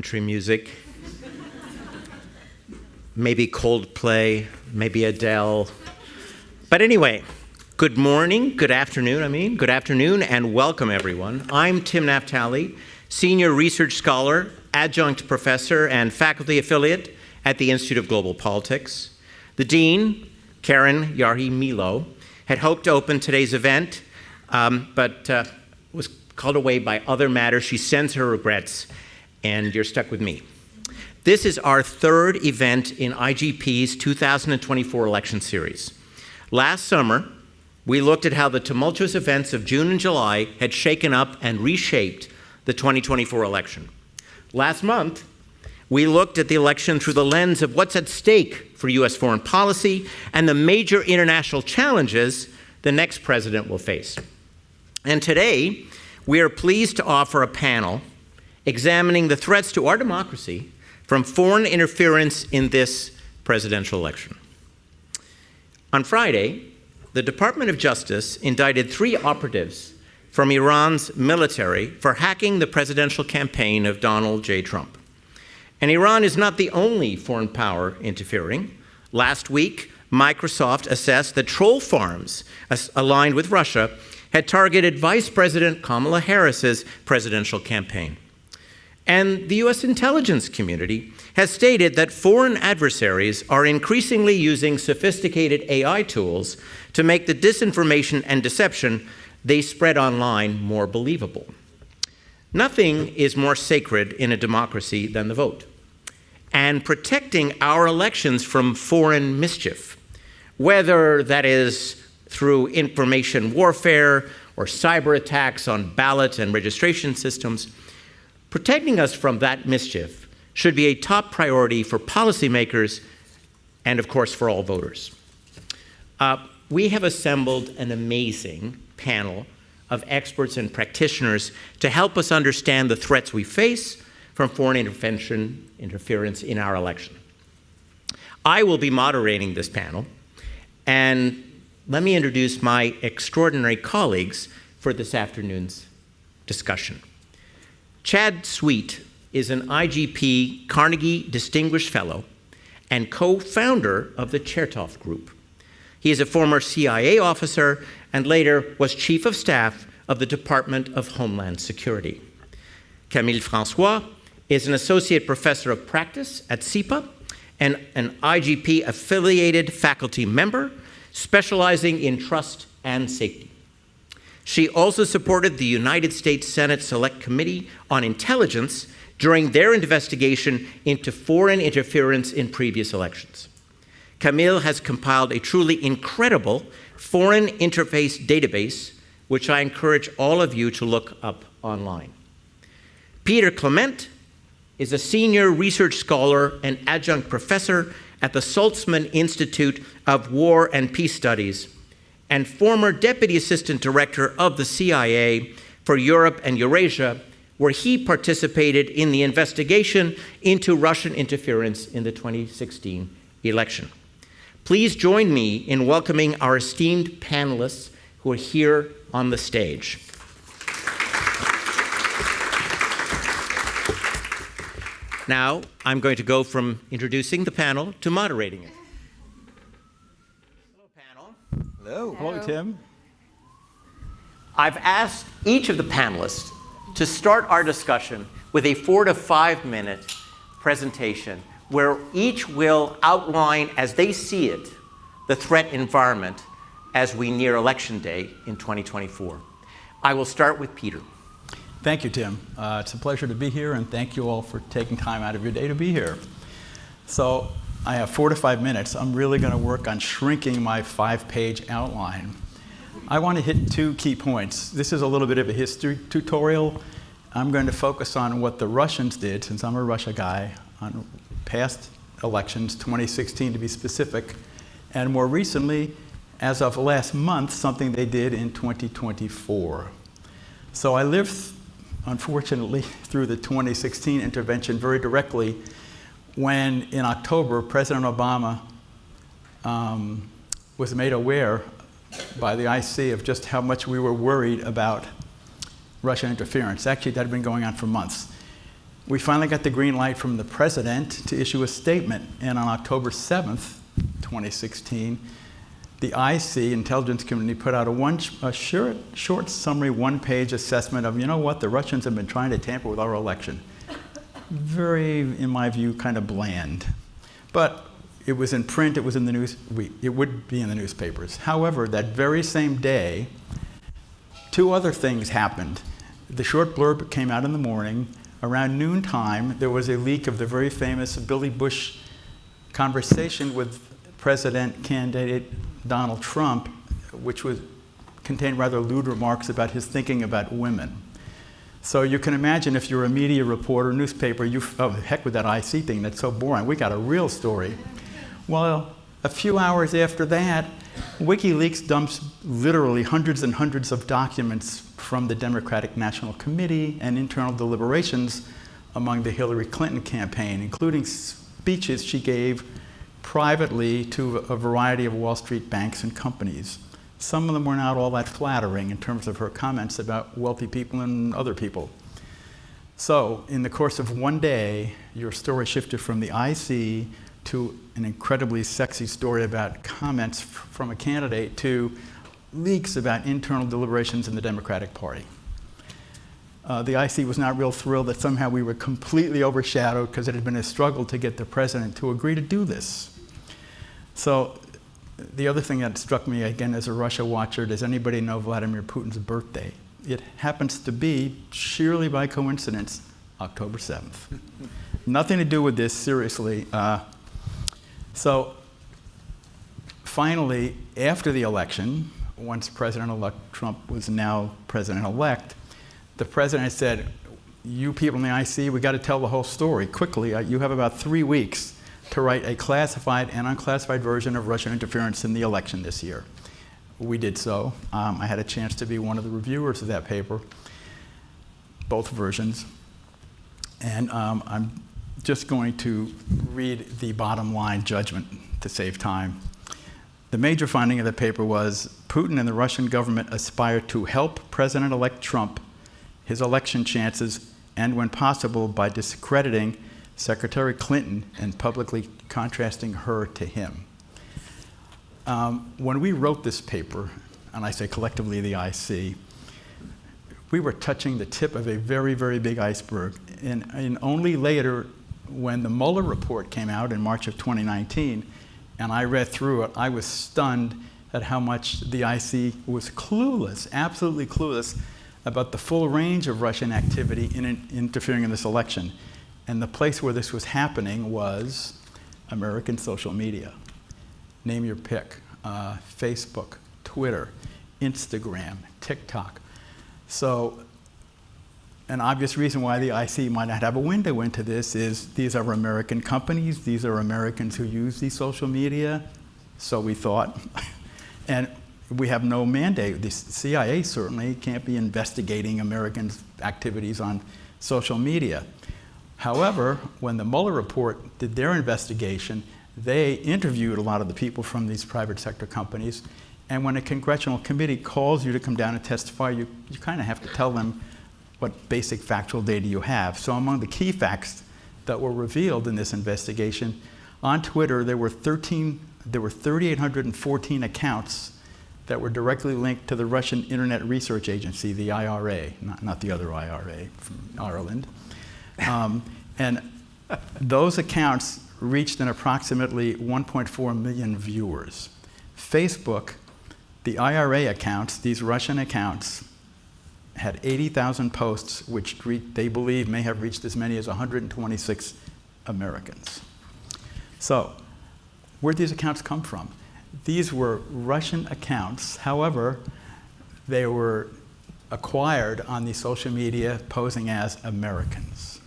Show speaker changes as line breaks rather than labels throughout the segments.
country music. Maybe Coldplay, maybe Adele. But anyway, good morning, good afternoon, and welcome everyone. I'm Tim Naftali, Senior Research Scholar, Adjunct Professor, and Faculty Affiliate at the Institute of Global Politics. The Dean, Karen Yarhi-Milo, had hoped to open today's event, but was called away by other matters. She sends her regrets, and you're stuck with me. This is our third event in IGP's 2024 election series. Last summer, we looked at how the tumultuous events of June and July had shaken up and reshaped the 2024 election. Last month, we looked at the election through the lens of what's at stake for U.S. foreign policy and the major international challenges the next president will face. And today, we are pleased to offer a panel examining the threats to our democracy from foreign interference in this presidential election. On Friday, the Department of Justice indicted 3 operatives from Iran's military for hacking the presidential campaign of Donald J. Trump. And Iran is not the only foreign power interfering. Last week, Microsoft assessed that troll farms aligned with Russia had targeted Vice President Kamala Harris's presidential campaign. And the U.S. intelligence community has stated that foreign adversaries are increasingly using sophisticated AI tools to make the disinformation and deception they spread online more believable. Nothing is more sacred in a democracy than the vote. And protecting our elections from foreign mischief, whether that is through information warfare or cyber attacks on ballot and registration systems, protecting us from that mischief should be a top priority for policymakers and, of course, for all voters. We have assembled an amazing panel of experts and practitioners to help us understand the threats we face from foreign interference in our election. I will be moderating this panel, and let me introduce my extraordinary colleagues for this afternoon's discussion. Chad Sweet is an IGP Carnegie Distinguished Fellow and co-founder of the Chertoff Group. He is a former CIA officer and later was Chief of Staff of the Department of Homeland Security. Camille Francois is an Associate Professor of Practice at CIPA and an IGP-affiliated faculty member specializing in trust and safety. She also supported the United States Senate Select Committee on Intelligence during their investigation into foreign interference in previous elections. Camille has compiled a truly incredible foreign interface database, which I encourage all of you to look up online. Peter Clement is a senior research scholar and adjunct professor at the Saltzman Institute of War and Peace Studies and former Deputy Assistant Director of the CIA for Europe and Eurasia, where he participated in the investigation into Russian interference in the 2016 election. Please join me in welcoming our esteemed panelists who are here on the stage. Now, I'm going to go from introducing the panel to moderating it.
Hello. Hello, Tim.
I've asked each of the panelists to start our discussion with a 4 to 5 minute presentation where each will outline, as they see it, the threat environment as we near Election Day in 2024. I will start with Peter.
Thank you, Tim. It's a pleasure to be here, and thank you all for taking time out of your day to be here. So, I have 4 to 5 minutes. I'm really going to work on shrinking my 5-page outline. I want to hit 2 key points. This is a little bit of a history tutorial. I'm going to focus on what the Russians did, since I'm a Russia guy, on past elections, 2016 to be specific, and more recently, as of last month, something they did in 2024. So I lived, unfortunately, through the 2016 intervention very directly, when in October, President Obama was made aware by the IC of just how much we were worried about Russian interference. Actually, that had been going on for months. we finally got the green light from the president to issue a statement. And on October 7th, 2016, the IC, intelligence community, put out a short summary, one-page assessment of, you know what, the Russians have been trying to tamper with our election. Very, in my view, kind of bland. But it was in print, it was in the news, it would be in the newspapers. However, that very same day, two other things happened. The short blurb came out in the morning. Around noontime, there was a leak of the very famous Billy Bush conversation with President candidate Donald Trump, which contained rather lewd remarks about his thinking about women. So you can imagine if you're a media reporter, newspaper, oh, heck with that IC thing, that's so boring. We got a real story. Well, a few hours after that, WikiLeaks dumps literally hundreds and hundreds of documents from the Democratic National Committee and internal deliberations among the Hillary Clinton campaign, including speeches she gave privately to a variety of Wall Street banks and companies. Some of them were not all that flattering in terms of her comments about wealthy people and other people. So, in the course of one day, your story shifted from the IC to an incredibly sexy story about comments from a candidate to leaks about internal deliberations in the Democratic Party. The IC was not real thrilled that somehow we were completely overshadowed because it had been a struggle to get the president to agree to do this. So the other thing that struck me, again, as a Russia watcher, does anybody know Vladimir Putin's birthday? It happens to be, sheerly by coincidence, October 7th. Nothing to do with this, seriously. So finally, after the election, once President-elect Trump was now president-elect, the president said, you people in the IC, we got to tell the whole story quickly. You have about 3 weeks to write a classified and unclassified version of Russian interference in the election this year. We did so. I had a chance to be one of the reviewers of that paper, both versions. And I'm just going to read the bottom line judgment to save time. The major finding of the paper was Putin and the Russian government aspire to help President-elect Trump, his election chances, and when possible, by discrediting Secretary Clinton and publicly contrasting her to him. When we wrote this paper, and I say collectively the IC, we were touching the tip of a very, very big iceberg. And only later, when the Mueller report came out in March of 2019, and I read through it, I was stunned at how much the IC was clueless, absolutely clueless, about the full range of Russian activity in interfering in this election. And the place where this was happening was American social media. Name your pick. Facebook, Twitter, Instagram, TikTok. So an obvious reason why the IC might not have a window into this is these are American companies, these are Americans who use these social media, so we thought. And we have no mandate. The CIA certainly can't be investigating Americans' activities on social media. However, when the Mueller report did their investigation, they interviewed a lot of the people from these private sector companies, and when a congressional committee calls you to come down and testify, you kind of have to tell them what basic factual data you have. So among the key facts that were revealed in this investigation, on Twitter there were 3,814 accounts that were directly linked to the Russian Internet Research Agency, the IRA, not the other IRA from Ireland. And those accounts reached an approximately 1.4 million viewers. Facebook, the IRA accounts, these Russian accounts, had 80,000 posts, which they believe may have reached as many as 126 Americans. So, where'd these accounts come from? These were Russian accounts. However, they were acquired on the social media posing as Americans.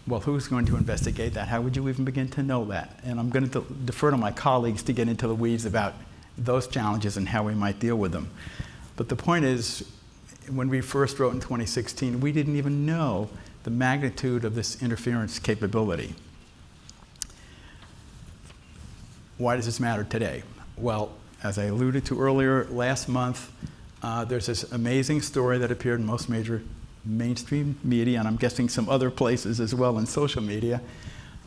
Well, who's going to investigate that? How would you even begin to know that? And I'm going to defer to my colleagues to get into the weeds about those challenges and how we might deal with them. But the point is, when we first wrote in 2016, we didn't even know the magnitude of this interference capability. Why does this matter today? Well, as I alluded to earlier, last month, there's this amazing story that appeared in most major mainstream media, and I'm guessing some other places as well in social media,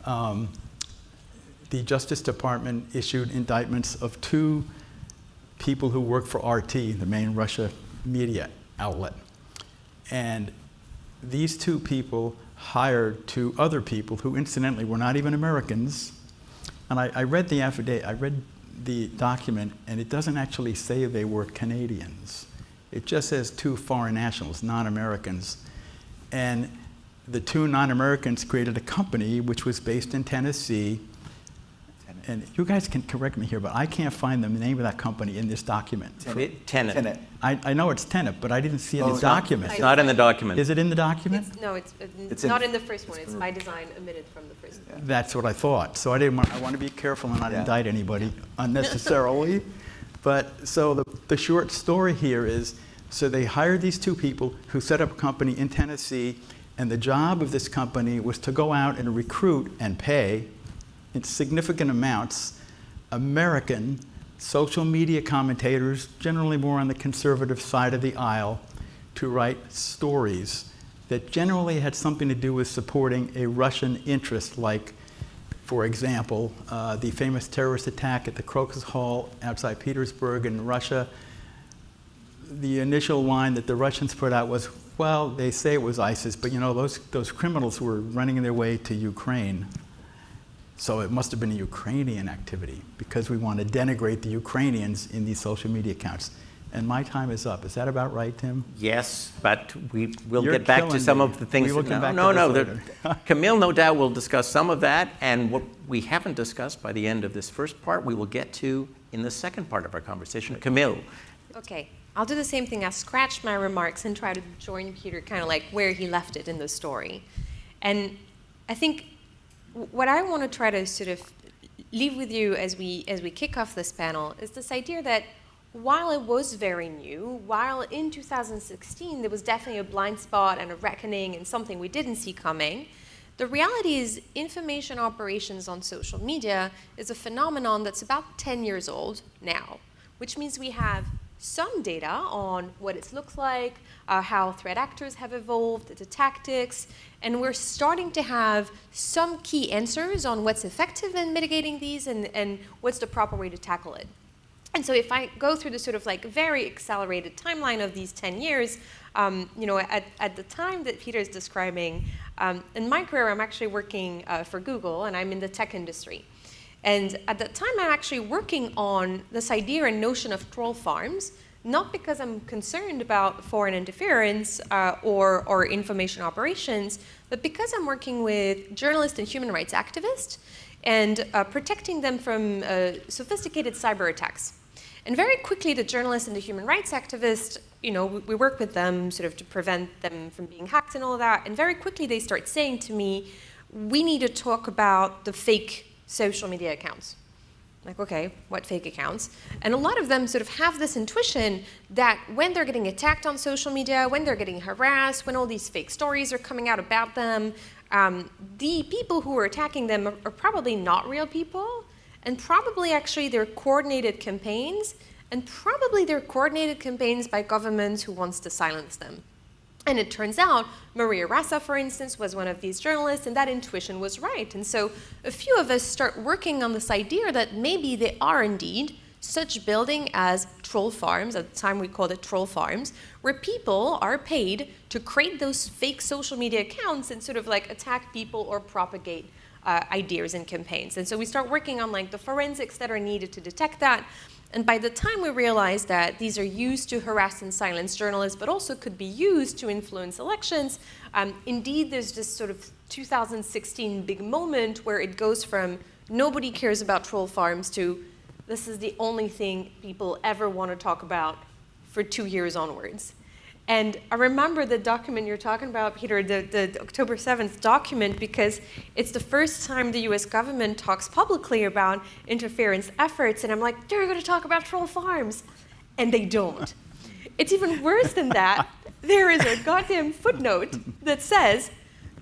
the Justice Department issued indictments of 2 people who work for RT, the main Russia media outlet. And these 2 people hired 2 other people who incidentally were not even Americans. And I read the affidavit, I read the document, and it doesn't actually say they were Canadians. It just says 2 foreign nationals, non-Americans. And the 2 non-Americans created a company which was based in Tennessee. And you guys can correct me here, but I can't find the name of that company in this document.
Tenet.
I know it's Tenet, but I didn't see it in the document.
It's not in the document.
Is it in the document?
It's not in the first one. It's by design omitted from the first one.
That's what I thought. So I want to be careful and not indict anybody unnecessarily. But so the short story here is, so they hired these 2 people who set up a company in Tennessee, and the job of this company was to go out and recruit and pay in significant amounts American social media commentators, generally more on the conservative side of the aisle, to write stories that generally had something to do with supporting a Russian interest, like, for example, the famous terrorist attack at the Crocus Hall outside Petersburg in Russia. The initial line that the Russians put out was, well, they say it was ISIS, but you know, those criminals were running their way to Ukraine. So it must have been a Ukrainian activity, because we want to denigrate the Ukrainians in these social media accounts. And my time is up. Is that about right, Tim?
Yes, but we'll
You're
get back to
killing
some
me.
of the things.
We will come back to this later.
Camille, no doubt, will discuss some of that, and what we haven't discussed by the end of this first part, we will get to in the second part of our conversation. Camille.
Okay, I'll do the same thing. I'll scratch my remarks and try to join Peter kind of like where he left it in the story. And I think what I want to try to sort of leave with you as we kick off this panel is this idea that while it was very new, while in 2016 there was definitely a blind spot and a reckoning and something we didn't see coming, the reality is information operations on social media is a phenomenon that's about 10 years old now, which means we have some data on what it looks like, how threat actors have evolved, the tactics, and we're starting to have some key answers on what's effective in mitigating these and what's the proper way to tackle it. And so if I go through the sort of like very accelerated timeline of these 10 years, you know, at the time that Peter is describing, in my career, I'm actually working for Google, and I'm in the tech industry. And at that time, I'm actually working on this idea and notion of troll farms, not because I'm concerned about foreign interference or information operations, but because I'm working with journalists and human rights activists and protecting them from sophisticated cyber attacks. And very quickly, the journalists and the human rights activists, you know, we work with them sort of to prevent them from being hacked and all of that. And very quickly, they start saying to me, we need to talk about the fake social media accounts. Like, okay, what fake accounts? And a lot of them sort of have this intuition that when they're getting attacked on social media, when they're getting harassed, when all these fake stories are coming out about them, the people who are attacking them are probably not real people, and probably actually they're coordinated campaigns, and probably they're coordinated campaigns by governments who wants to silence them. And it turns out Maria Ressa, for instance, was one of these journalists, and that intuition was right. And so a few of us start working on this idea that maybe there are indeed such building as troll farms, at the time we called it troll farms, where people are paid to create those fake social media accounts and sort of like attack people or propagate ideas and campaigns. And so we start working on like the forensics that are needed to detect that. And by the time we realize that these are used to harass and silence journalists, but also could be used to influence elections, indeed there's this sort of 2016 big moment where it goes from nobody cares about troll farms to this is the only thing people ever want to talk about for 2 years onwards. And I remember the document you're talking about, Peter, the October 7th document, because it's the first time the US government talks publicly about interference efforts. And I'm like, they're going to talk about troll farms. And they don't. It's even worse than that. There is a goddamn footnote that says,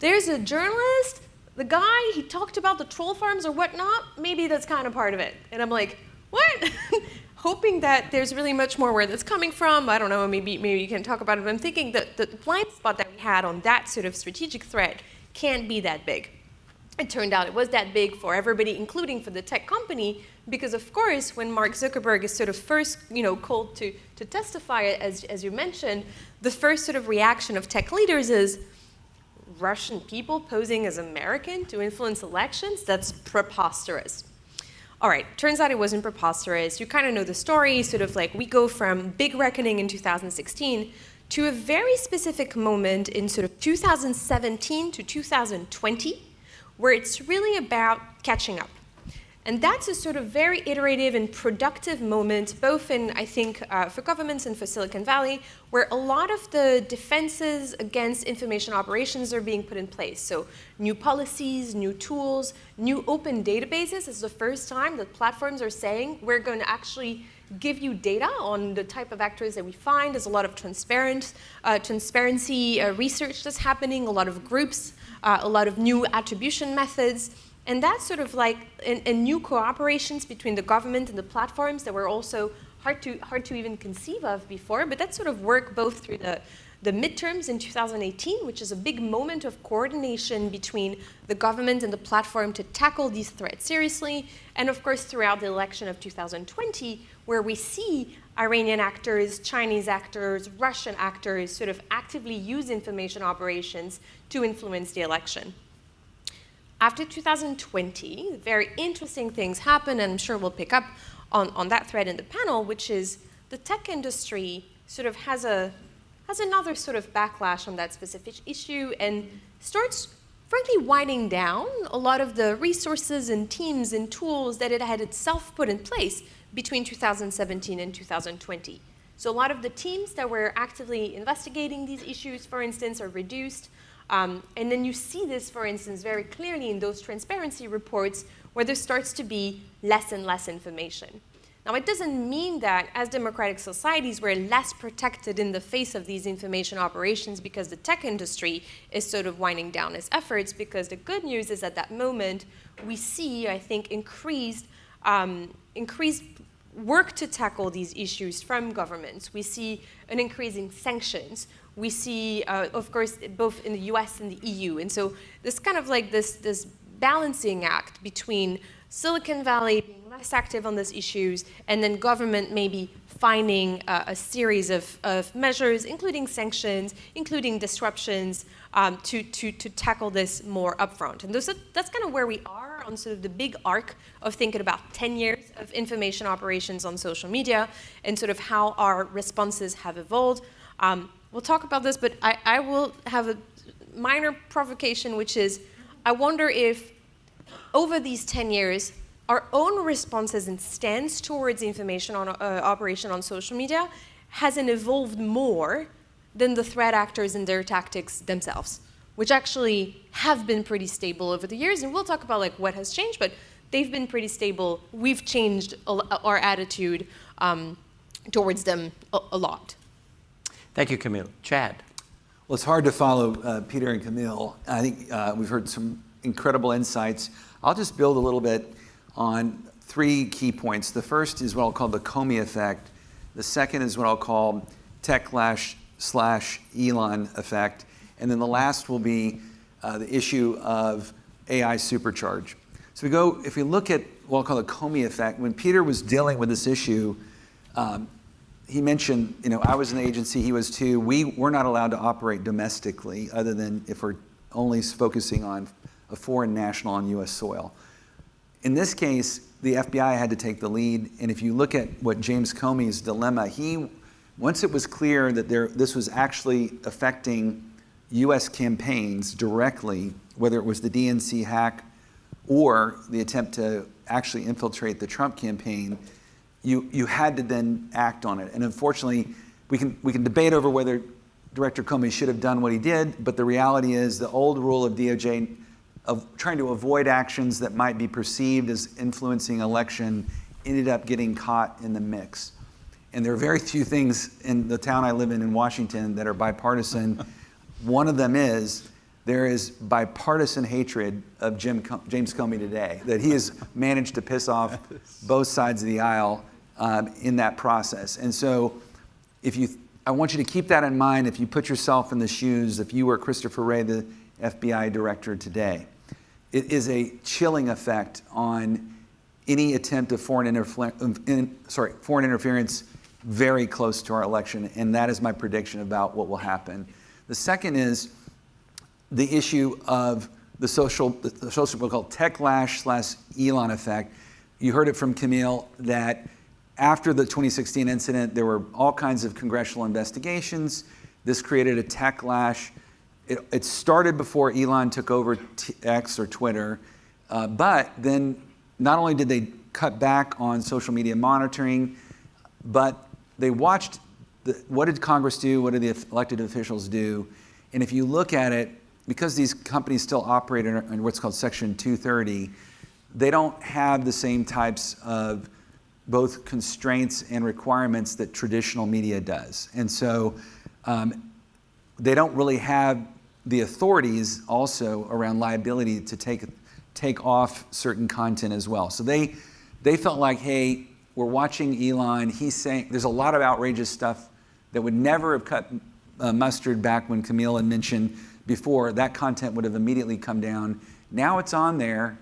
there's a journalist, the guy, he talked about the troll farms or whatnot, maybe that's kind of part of it. And I'm like, what? hoping that there's really much more where that's coming from. I don't know, maybe you can talk about it, but I'm thinking that the blind spot that we had on that sort of strategic threat can't be that big. It turned out it was that big for everybody, including for the tech company, because of course, when Mark Zuckerberg is sort of first, called to testify, as you mentioned, the first sort of reaction of tech leaders is Russian people posing as American to influence elections? That's preposterous. All right, turns out it wasn't preposterous. You kind of know the story, sort of like we go from big reckoning in 2016 to a very specific moment in sort of 2017 to 2020, where it's really about catching up. And that's a sort of very iterative and productive moment, both in, I think, for governments and for Silicon Valley, where a lot of the defenses against information operations are being put in place. So new policies, new tools, new open databases. It's the first time that platforms are saying, we're going to actually give you data on the type of actors that we find. There's a lot of transparency research that's happening, a lot of groups, a lot of new attribution methods. And that's sort of like a new cooperations between the government and the platforms that were also hard to even conceive of before. But that sort of worked both through the midterms in 2018, which is a big moment of coordination between the government and the platform to tackle these threats seriously. And of course, throughout the election of 2020, where we see Iranian actors, Chinese actors, Russian actors sort of actively use information operations to influence the election. After 2020, very interesting things happen, and I'm sure we'll pick up on that thread in the panel, which is the tech industry sort of has another sort of backlash on that specific issue and starts, frankly, winding down a lot of the resources and teams and tools that it had itself put in place between 2017 and 2020. So a lot of the teams that were actively investigating these issues, for instance, are reduced. And then you see this, for instance, very clearly in those transparency reports where there starts to be less and less information. Now, it doesn't mean that as democratic societies, we're less protected in the face of these information operations because the tech industry is sort of winding down its efforts, because the good news is at that moment, we see, I think, increased work to tackle these issues from governments. We see an increase in sanctions. We see, of course, both in the US and the EU. And so there's kind of like this balancing act between Silicon Valley being less active on these issues and then government maybe finding a series of measures, including sanctions, including disruptions, to tackle this more upfront. And that's kind of where we are on sort of the big arc of thinking about 10 years of information operations on social media and sort of how our responses have evolved. We'll talk about this, but I will have a minor provocation, which is I wonder if over these 10 years, our own responses and stance towards information on operation on social media hasn't evolved more than the threat actors and their tactics themselves, which actually have been pretty stable over the years. And we'll talk about like what has changed, but they've been pretty stable. We've changed our attitude towards them a lot.
Thank you, Camille. Chad.
Well, it's hard to follow Peter and Camille. I think we've heard some incredible insights. I'll just build a little bit on three key points. The first is what I'll call the Comey effect. The second is what I'll call tech/Elon effect. And then the last will be the issue of AI supercharge. So if we look at what I'll call the Comey effect, when Peter was dealing with this issue, he mentioned, I was in the agency, he was too. We're not allowed to operate domestically other than if we're only focusing on a foreign national on US soil. In this case, the FBI had to take the lead, and if you look at what James Comey's dilemma, once it was clear that this was actually affecting US campaigns directly, whether it was the DNC hack or the attempt to actually infiltrate the Trump campaign, you had to then act on it. And unfortunately, we can debate over whether Director Comey should have done what he did, but the reality is the old rule of DOJ of trying to avoid actions that might be perceived as influencing election ended up getting caught in the mix. And there are very few things in the town I live in Washington that are bipartisan. One of them is there is bipartisan hatred of James Comey today, that he has managed to piss off both sides of the aisle in that process. And so I want you to keep that in mind if you put yourself in the shoes, if you were Christopher Wray, the FBI director today. It is a chilling effect on any attempt of foreign interference very close to our election, and that is my prediction about what will happen. The second is the issue of the social what called techlash/Elon effect. You heard it from Camille that after the 2016 incident, there were all kinds of congressional investigations. This created a techlash. It started before Elon took over X or Twitter, but then not only did they cut back on social media monitoring, but they watched what did Congress do, what did the elected officials do, and if you look at it, because these companies still operate in what's called Section 230, they don't have the same types of both constraints and requirements that traditional media does. And so they don't really have the authorities also around liability to take off certain content as well. So they felt like, hey, we're watching Elon. He's saying there's a lot of outrageous stuff that would never have cut mustard back when Camille had mentioned before. That content would have immediately come down. Now it's on there,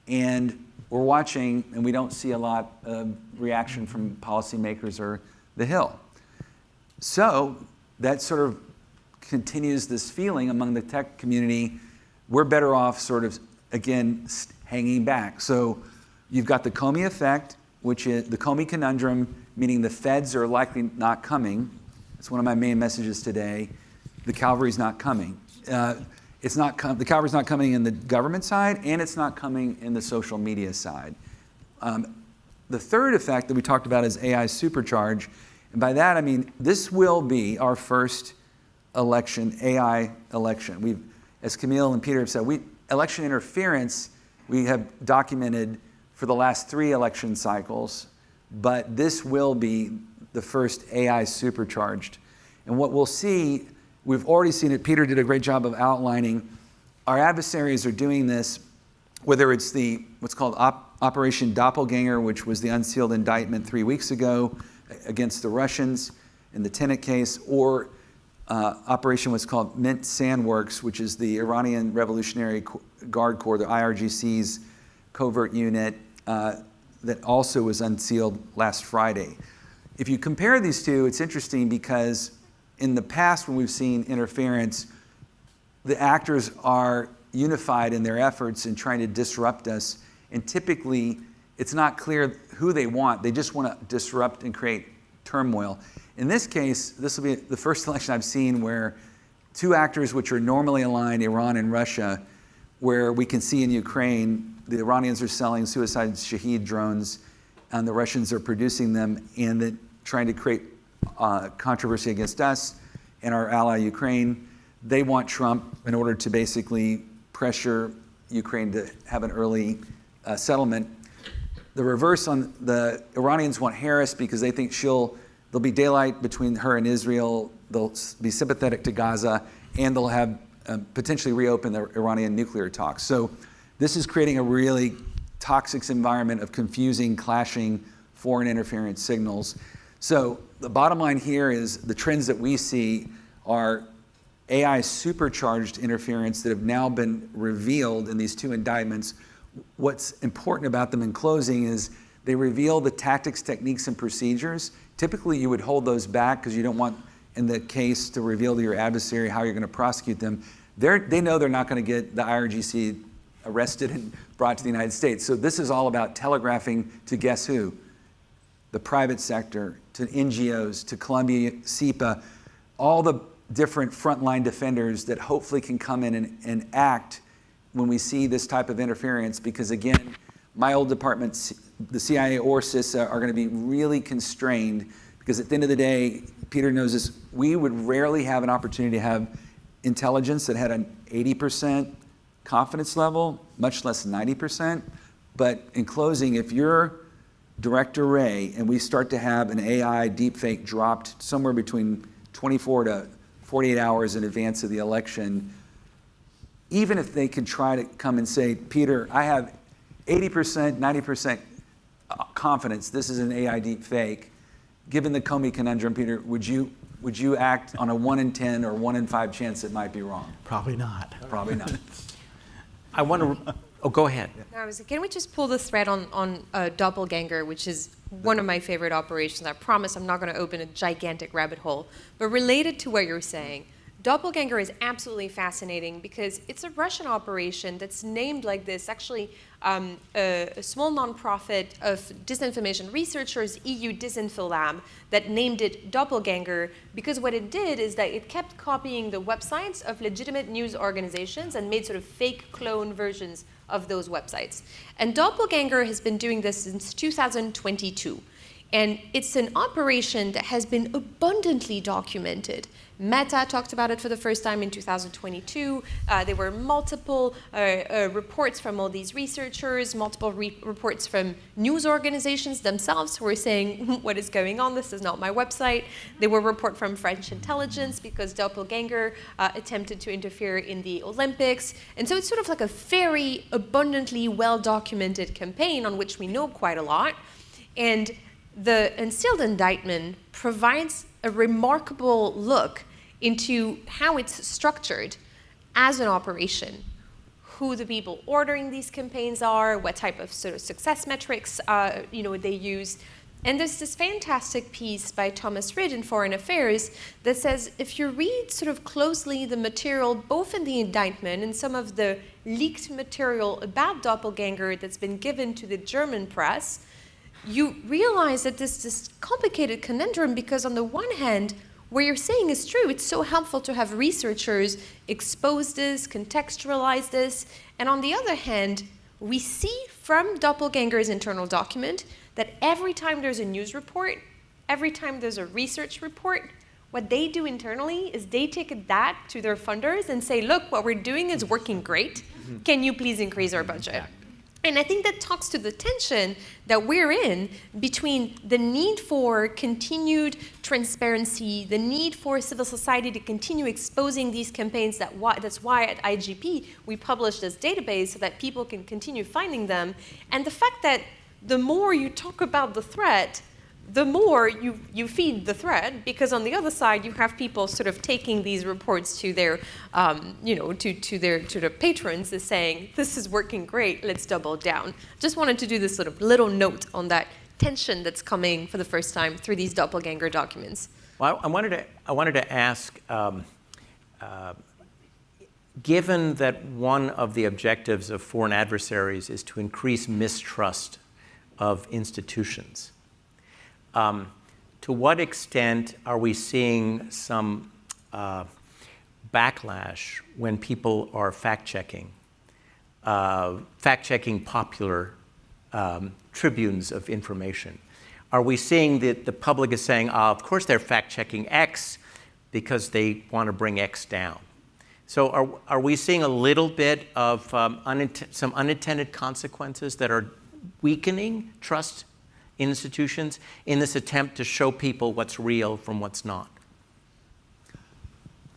and we're watching, and we don't see a lot of reaction from policymakers or the Hill. So that sort of continues this feeling among the tech community, we're better off sort of, again, hanging back. So you've got the Comey effect, which is the Comey conundrum, meaning the feds are likely not coming. It's one of my main messages today. The cavalry's not coming. The cavalry's not coming in the government side, and it's not coming in the social media side. The third effect that we talked about is AI supercharge. And by that, I mean, this will be our first election, AI election. As Camille and Peter have said, election interference, we have documented for the last 3 election cycles, but this will be the first AI supercharged. And what we'll see, we've already seen it, Peter did a great job of outlining, our adversaries are doing this, whether it's what's called Operation Doppelganger, which was the unsealed indictment 3 weeks ago against the Russians in the Tenet case, or operation what's called Mint Sandworks, which is the Iranian Revolutionary Guard Corps, the IRGC's covert unit that also was unsealed last Friday. If you compare these two, it's interesting because in the past when we've seen interference, the actors are unified in their efforts in trying to disrupt us, and typically it's not clear who they want. They just want to disrupt and create turmoil. In this case, this will be the first election I've seen where 2 actors which are normally aligned, Iran and Russia, where we can see in Ukraine, the Iranians are selling suicide Shahed drones, and the Russians are producing them and trying to create controversy against us and our ally Ukraine. They want Trump in order to basically pressure Ukraine to have an early settlement. The reverse on the Iranians want Harris because they think there'll be daylight between her and Israel. They'll be sympathetic to Gaza, and they'll have potentially reopen the Iranian nuclear talks. So this is creating a really toxic environment of confusing, clashing foreign interference signals. So the bottom line here is the trends that we see are AI supercharged interference that have now been revealed in these 2 indictments. What's important about them in closing is they reveal the tactics, techniques, and procedures. Typically, you would hold those back because you don't want, in the case, to reveal to your adversary how you're going to prosecute them. They know they're not going to get the IRGC arrested and brought to the United States. So this is all about telegraphing to guess who? The private sector, to NGOs, to Columbia, SEPA, all the different frontline defenders that hopefully can come in and act when we see this type of interference, because again, my old department, the CIA or CISA, are going to be really constrained because at the end of the day, Peter knows this, we would rarely have an opportunity to have intelligence that had an 80% confidence level, much less 90%. But in closing, if you're Director Wray and we start to have an AI deepfake dropped somewhere between 24 to 48 hours in advance of the election, even if they could try to come and say, Peter, I have 80%, 90% confidence this is an AI deep fake, given the Comey conundrum, Peter, would you act on a 1 in 10 or 1 in 5 chance it might be wrong?
Probably not.
Probably not.
I want to. Oh, go ahead.
No, can we just pull the thread on Doppelganger, which is one of my favorite operations. I promise I'm not going to open a gigantic rabbit hole. But related to what you're saying, Doppelganger is absolutely fascinating because it's a Russian operation that's named like this. Actually, a small nonprofit of disinformation researchers, EU Disinfo Lab, that named it Doppelganger because what it did is that it kept copying the websites of legitimate news organizations and made sort of fake clone versions of those websites. And Doppelganger has been doing this since 2022. And it's an operation that has been abundantly documented. Meta talked about it for the first time in 2022. There were multiple reports from all these researchers, multiple reports from news organizations themselves who were saying, what is going on? This is not my website. There were reports from French intelligence because Doppelganger attempted to interfere in the Olympics. And so it's sort of like a very abundantly well-documented campaign on which we know quite a lot. And the unsealed indictment provides a remarkable look into how it's structured as an operation, who the people ordering these campaigns are, what type of sort of success metrics they use. And there's this fantastic piece by Thomas Rid in Foreign Affairs that says if you read sort of closely the material, both in the indictment and some of the leaked material about Doppelganger that's been given to the German press, you realize that this complicated conundrum because on the one hand, what you're saying is true. It's so helpful to have researchers expose this, contextualize this. And on the other hand, we see from Doppelganger's internal document that every time there's a news report, every time there's a research report, what they do internally is they take that to their funders and say, look, what we're doing is working great. Can you please increase our budget? And I think that talks to the tension that we're in between the need for continued transparency, the need for civil society to continue exposing these campaigns. That's why at IGP we publish this database so that people can continue finding them. And the fact that the more you talk about the threat, the more you feed the threat, because on the other side you have people sort of taking these reports to their, to their patrons as saying, this is working great, let's double down. Just wanted to do this sort of little note on that tension that's coming for the first time through these Doppelganger documents.
Well, I wanted to ask, given that one of the objectives of foreign adversaries is to increase mistrust of institutions, to what extent are we seeing some backlash when people are fact-checking popular tribunes of information? Are we seeing that the public is saying, of course they're fact-checking X because they want to bring X down? So are we seeing a little bit of some unintended consequences that are weakening trust in institutions in this attempt to show people what's real from what's not?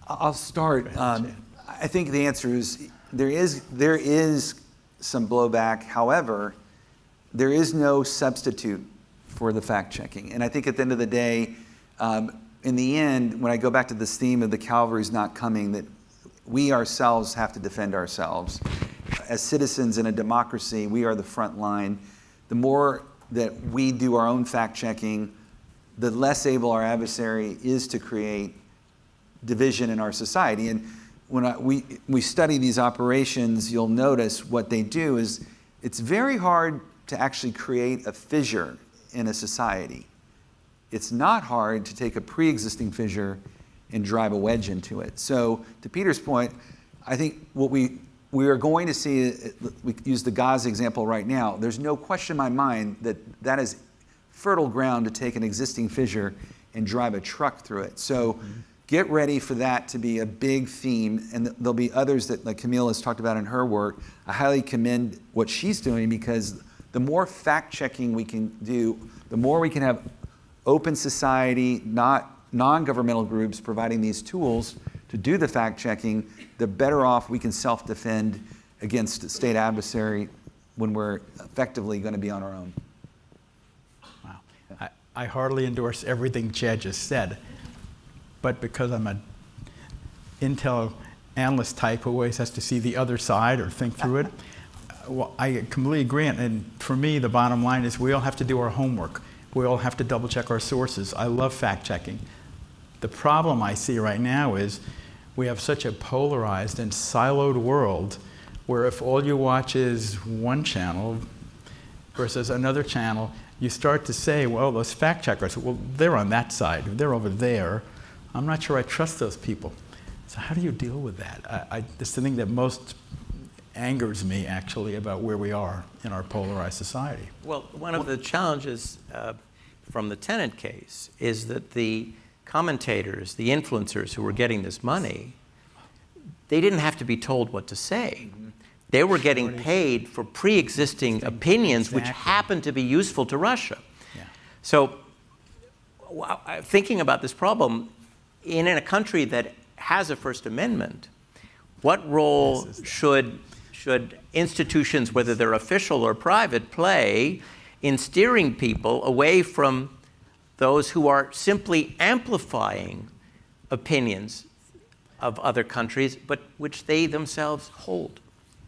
I'll start. I think the answer is there is some blowback. However, there is no substitute for the fact-checking. And I think at the end of the day, in the end, when I go back to this theme of the cavalry's not coming, that we ourselves have to defend ourselves. As citizens in a democracy, we are the front line. The more that we do our own fact-checking, the less able our adversary is to create division in our society. And when we study these operations, you'll notice what they do is it's very hard to actually create a fissure in a society. It's not hard to take a pre-existing fissure and drive a wedge into it. So to Peter's point, I think what we are going to see, we use the Gaza example right now, there's no question in my mind that that is fertile ground to take an existing fissure and drive a truck through it. So get ready for that to be a big theme, and there'll be others that, like Camille has talked about in her work. I highly commend what she's doing, because the more fact-checking we can do, the more we can have open society, not non-governmental groups providing these tools to do the fact-checking, the better off we can self-defend against state adversary when we're effectively going to be on our own.
I hardly endorse everything Chad just said, but because I'm an Intel analyst type who always has to see the other side or think through it, well, I completely agree. And for me, the bottom line is we all have to do our homework. We all have to double check our sources. I love fact checking. The problem I see right now is we have such a polarized and siloed world where if all you watch is one channel versus another channel, you start to say, well, those fact checkers, well, they're on that side, they're over there. I'm not sure I trust those people. So how do you deal with that? It's the thing that most angers me, actually, about where we are in our polarized society.
Well, one of the challenges from the Tenet case is that the commentators, the influencers who were getting this money, they didn't have to be told what to say. They were getting paid for pre-existing opinions which happened to be useful to Russia.
Yeah.
So thinking about this problem, in a country that has a First Amendment, what role should institutions, whether they're official or private, play in steering people away from those who are simply amplifying opinions of other countries, but which they themselves hold?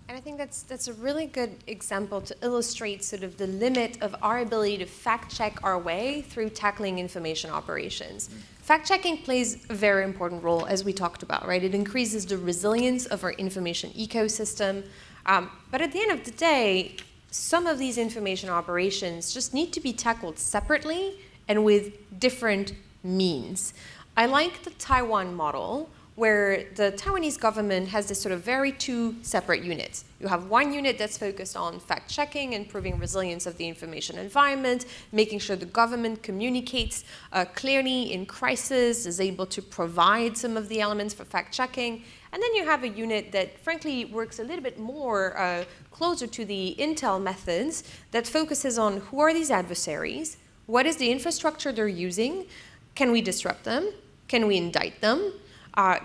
And I think that's a really good example to illustrate sort of the limit of our ability to fact-check our way through tackling information operations. Fact-checking plays a very important role, as we talked about, right? It increases the resilience of our information ecosystem. But at the end of the day, some of these information operations just need to be tackled separately and with different means. I like the Taiwan model, where the Taiwanese government has this sort of very two separate units. You have one unit that's focused on fact-checking and proving resilience of the information environment, making sure the government communicates clearly in crisis, is able to provide some of the elements for fact-checking. And then you have a unit that, frankly, works a little bit more closer to the Intel methods, that focuses on who are these adversaries, what is the infrastructure they're using, can we disrupt them, can we indict them,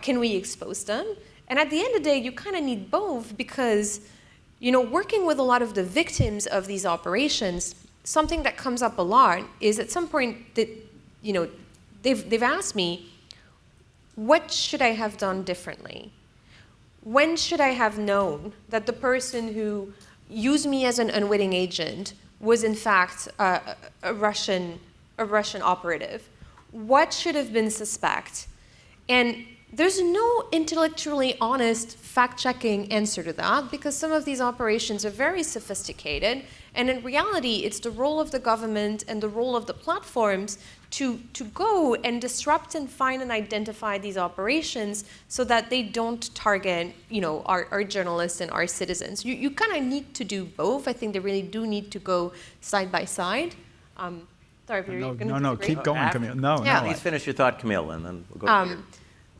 can we expose them? And at the end of the day, you kind of need both because, you know, working with a lot of the victims of these operations, something that comes up a lot is at some point that, you know, they've asked me, what should I have done differently? When should I have known that the person who used me as an unwitting agent was in fact a Russian operative? What should have been suspect? And there's no intellectually honest fact-checking answer to that because some of these operations are very sophisticated, and in reality, it's the role of the government and the role of the platforms to go and disrupt and find and identify these operations so that they don't target, you know, our journalists and our citizens. You kind of need to do both. I think they really do need to go side by side. Sorry, Peter, you're going to
No, keep going, Camille. No,
Yeah.
no.
Please finish your thought, Camille, and then we'll go to Peter.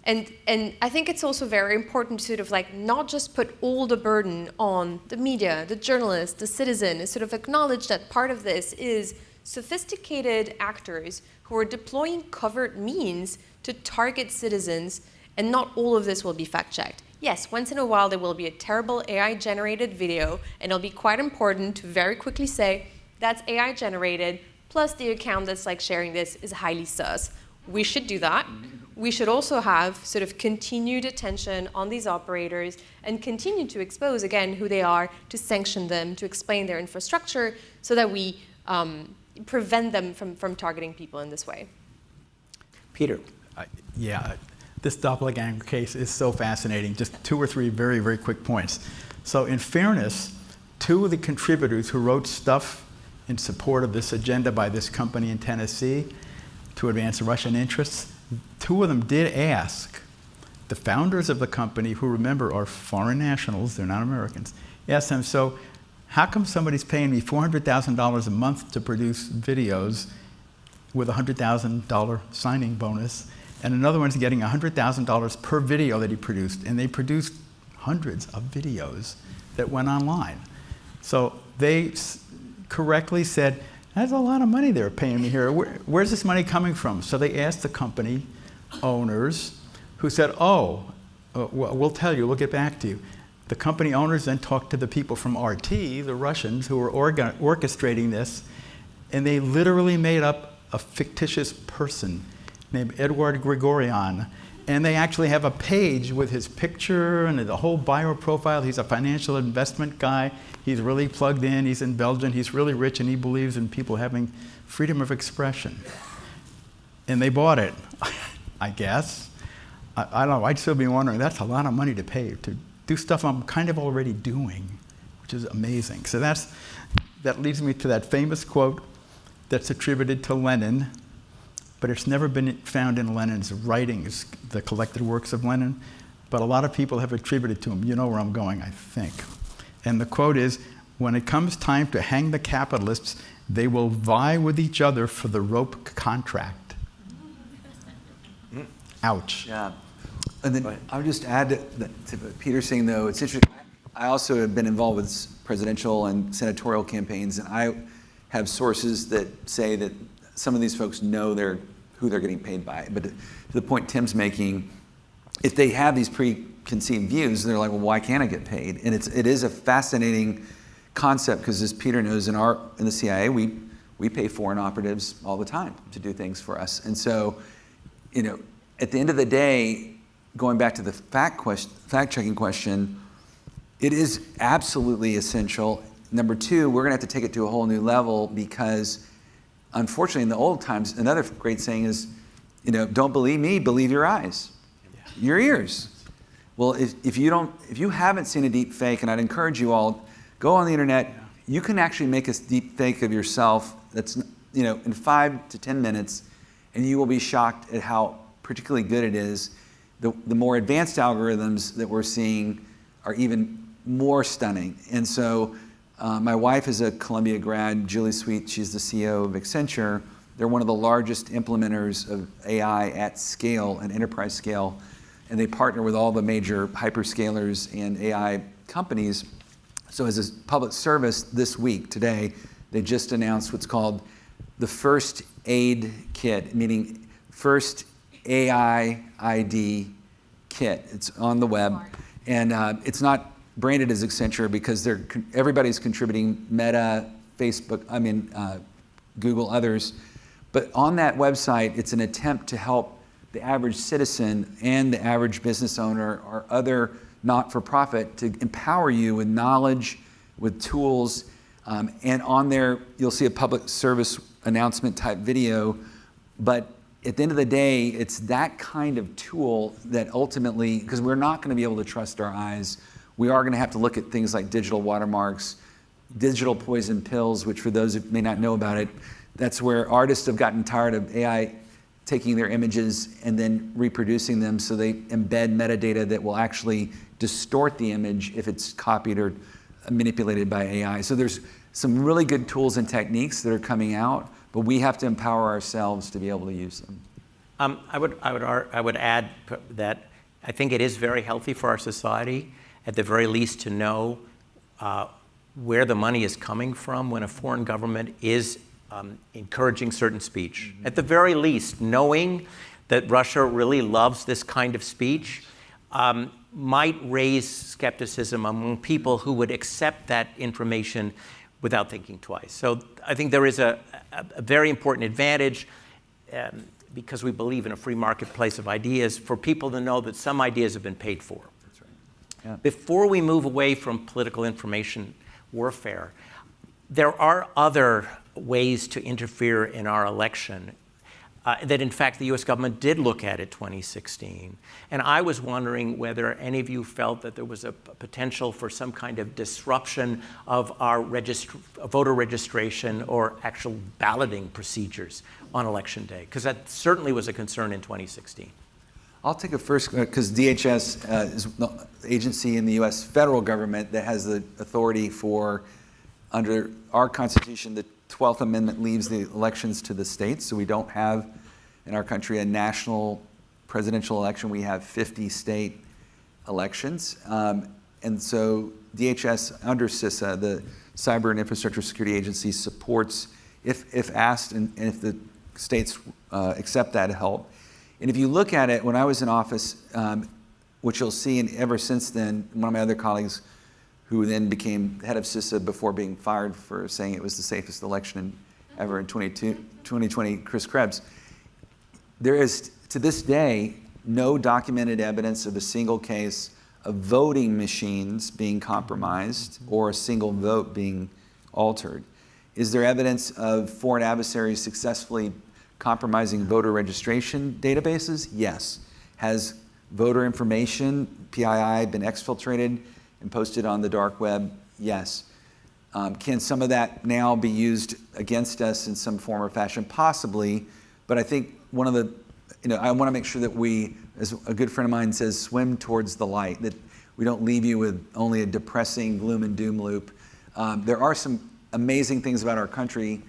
And I think it's also very important to sort of like not just put all the burden on the media, the journalist, the citizen, and sort of acknowledge that part of this is sophisticated actors who are deploying covert means to target citizens, and not all of this will be fact-checked. Yes, once in a while there will be a terrible AI-generated video, and it'll be quite important to very quickly say, that's AI-generated, plus the account that's like sharing this is highly sus. We should do that. We should also have sort of continued attention on these operators and continue to expose, again, who they are, to sanction them, to explain their infrastructure, so that we prevent them from targeting people in this way.
Peter.
Yeah, this doppelganger case is so fascinating. Just two or three very, very quick points. So in fairness, two of the contributors who wrote stuff in support of this agenda by this company in Tennessee to advance Russian interests, two of them did ask the founders of the company, who, remember, are foreign nationals, they're not Americans, asked them, so how come somebody's paying me $400,000 a month to produce videos with a $100,000 signing bonus, and another one's getting $100,000 per video that he produced, and they produced hundreds of videos that went online. So they correctly said, that's a lot of money they're paying me here. Where's this money coming from? So they asked the company owners, who said, we'll tell you, we'll get back to you. The company owners then talked to the people from RT, the Russians, who were orchestrating this, and they literally made up a fictitious person named Edward Gregorian. And they actually have a page with his picture and the whole bio profile. He's a financial investment guy. He's really plugged in. He's in Belgium. He's really rich, and he believes in people having freedom of expression. And they bought it, I guess. I don't know. I'd still be wondering, that's a lot of money to pay to do stuff I'm kind of already doing, which is amazing. So that leads me to that famous quote that's attributed to Lenin, but it's never been found in Lenin's writings, the collected works of Lenin, but a lot of people have attributed to him. You know where I'm going, I think. And the quote is, when it comes time to hang the capitalists, they will vie with each other for the rope contract. Ouch.
Yeah. And then I would just add to what Peter's saying, though, it's interesting. I also have been involved with presidential and senatorial campaigns, and I have sources that say that some of these folks know who they're getting paid by. But to the point Tim's making, if they have these preconceived views, they're like, well, why can't I get paid? And it is a fascinating concept, because as Peter knows, in the CIA, we pay foreign operatives all the time to do things for us. And so, at the end of the day, going back to the fact-checking question, it is absolutely essential. Number two, we're going to have to take it to a whole new level, because unfortunately, in the old times, another great saying is, don't believe me, believe your eyes, your ears. Well, if you haven't seen a deep fake, and I'd encourage you all, go on the internet. You can actually make a deep fake of yourself that's, in 5 to 10 minutes, and you will be shocked at how particularly good it is. The more advanced algorithms that we're seeing are even more stunning. And so my wife is a Columbia grad, Julie Sweet. She's the CEO of Accenture. They're one of the largest implementers of AI at scale and enterprise scale. And they partner with all the major hyperscalers and AI companies. So as a public service this week, today, they just announced what's called the First Aid Kit, meaning First AI ID Kit. It's on the web. And it's not branded as Accenture because everybody's contributing, Meta, Facebook, Google, others. But on that website, it's an attempt to help the average citizen and the average business owner or other not-for-profit to empower you with knowledge, with tools. And on there, you'll see a public service announcement type video. But at the end of the day, it's that kind of tool that ultimately, because we're not going to be able to trust our eyes, we are going to have to look at things like digital watermarks, digital poison pills, which for those who may not know about it, that's where artists have gotten tired of AI taking their images and then reproducing them, so they embed metadata that will actually distort the image if it's copied or manipulated by AI. So there's some really good tools and techniques that are coming out, but we have to empower ourselves to be able to use them.
I would add that I think it is very healthy for our society, at the very least, to know where the money is coming from when a foreign government is encouraging certain speech. At the very least, knowing that Russia really loves this kind of speech might raise skepticism among people who would accept that information without thinking twice. So I think there is a very important advantage, because we believe in a free marketplace of ideas, for people to know that some ideas have been paid for.
That's right. Yeah.
Before we move away from political information warfare, there are other ways to interfere in our election that, in fact, the U.S. government did look at in 2016. And I was wondering whether any of you felt that there was a potential for some kind of disruption of our voter registration or actual balloting procedures on Election Day, because that certainly was a concern in 2016.
I'll take it first, because DHS is the agency in the U.S. federal government that has the authority for, under our Constitution, the 12th Amendment leaves the elections to the states. So we don't have in our country a national presidential election. We have 50 state elections. And so DHS under CISA, the Cyber and Infrastructure Security Agency, supports, if asked and if the states accept that help. And if you look at it, when I was in office, which you'll see, and ever since then, one of my other colleagues who then became head of CISA before being fired for saying it was the safest election in ever in 2020, Chris Krebs. There is, to this day, no documented evidence of a single case of voting machines being compromised or a single vote being altered. Is there evidence of foreign adversaries successfully compromising voter registration databases? Yes. Has voter information, PII, been exfiltrated and posted on the dark web? Yes. Can some of that now be used against us in some form or fashion? Possibly, but I think one of the, I want to make sure that we, as a good friend of mine says, swim towards the light, that we don't leave you with only a depressing gloom and doom loop. There are some amazing things about our country.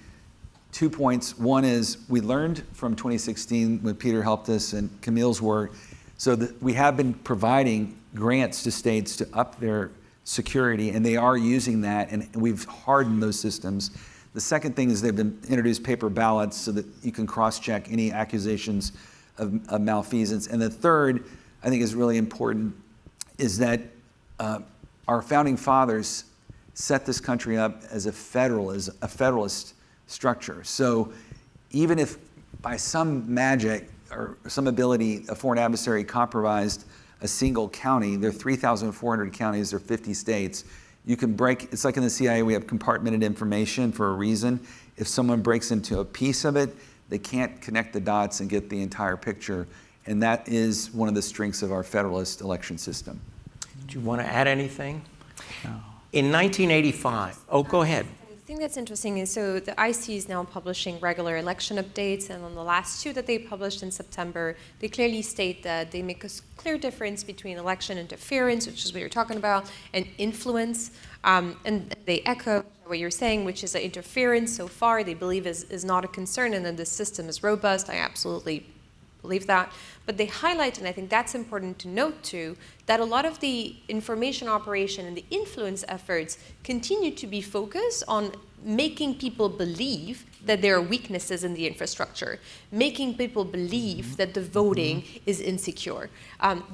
2 points. One is we learned from 2016 when Peter helped us and Camille's work, so that we have been providing grants to states to up their security, and they are using that, and we've hardened those systems. The second thing is they've been introduced paper ballots so that you can cross-check any accusations of malfeasance. And the third, I think is really important, is that our founding fathers set this country up as a federalist structure. So even if by some magic or some ability a foreign adversary compromised a single county, there are 3,400 counties, there are 50 states, you can break, it's like in the CIA, we have compartmented information for a reason. If someone breaks into a piece of it, they can't connect the dots and get the entire picture. And that is one of the strengths of our federalist election system.
Do you want to add anything?
No.
In 1985, oh, go ahead.
The thing that's interesting is, so the IC is now publishing regular election updates, and on the last two that they published in September, they clearly state that they make a clear difference between election interference, which is what you're talking about, and influence. And they echo what you're saying, which is that interference so far they believe is not a concern, and that the system is robust. I absolutely believe that. But they highlight, and I think that's important to note too, that a lot of the information operation and the influence efforts continue to be focused on making people believe that there are weaknesses in the infrastructure, making people believe that the voting is insecure.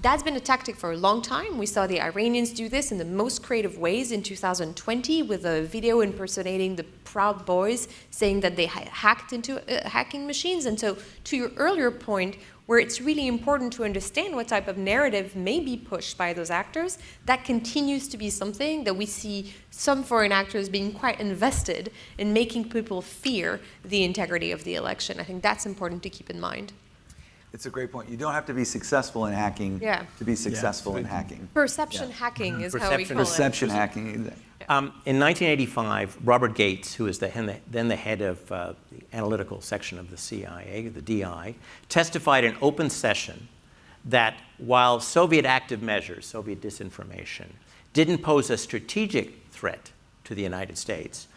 That's been a tactic for a long time. We saw the Iranians do this in the most creative ways in 2020 with a video impersonating the Proud Boys saying that they hacked into hacking machines. And so to your earlier point, where it's really important to understand what type of narrative may be pushed by those actors, that continues to be something that we see some foreign actors being quite invested in making people fear the integrity of the election. I think that's important to keep in mind.
It's a great point. You don't have to be successful in hacking to be successful in hacking.
Perception hacking is how we call it.
Perception hacking.
In 1985, Robert Gates, who was then the head of the analytical section of the CIA, the DI, testified in open session that while Soviet active measures, Soviet disinformation, didn't pose a strategic threat to the United States,